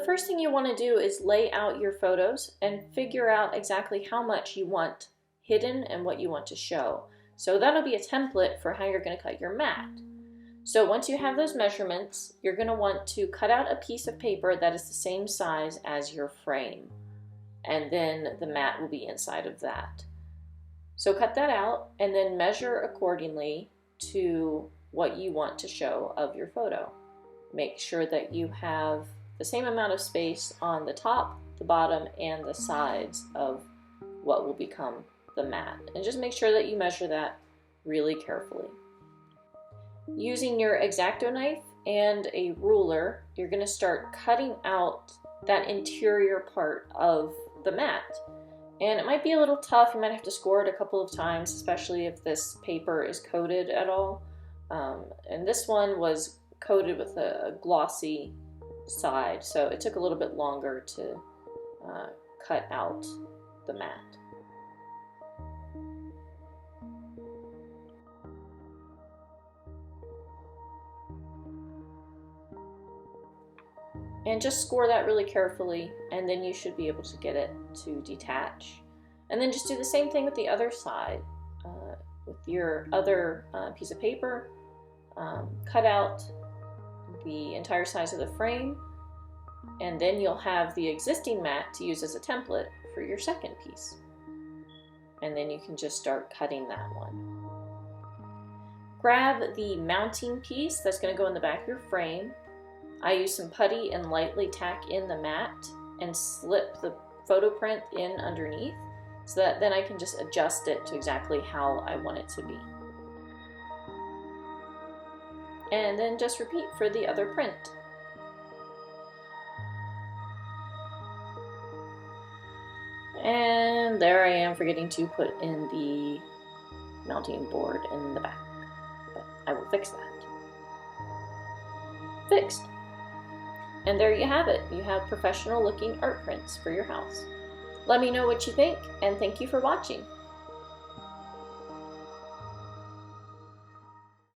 the first thing you want to do is lay out your photos and figure out exactly how much you want hidden and what you want to show. So that'll be a template for how you're going to cut your mat. So once you have those measurements, you're going to want to cut out a piece of paper that is the same size as your frame. And then the mat will be inside of that. So cut that out and then measure accordingly to what you want to show of your photo. Make sure that you have the same amount of space on the top, the bottom, and the sides of what will become the mat. And just make sure that you measure that really carefully. Using your X-Acto knife and a ruler, you're going to start cutting out that interior part of the mat. And it might be a little tough. You might have to score it a couple of times, especially if this paper is coated at all. And this one was coated with a glossy side, so it took a little bit longer to cut out the mat. And just score that really carefully, and then you should be able to get it to detach. And then just do the same thing with the other side. With your other piece of paper, cut out the entire size of the frame, and then you'll have the existing mat to use as a template for your second piece. And then you can just start cutting that one. Grab the mounting piece that's going to go in the back of your frame. I use some putty and lightly tack in the mat and slip the photo print in underneath so that then I can just adjust it to exactly how I want it to be. And then just repeat for the other print. And there I am forgetting to put in the mounting board in the back, but I will fix that. Fixed. And there you have it. You have professional looking art prints for your house. Let me know what you think, and thank you for watching.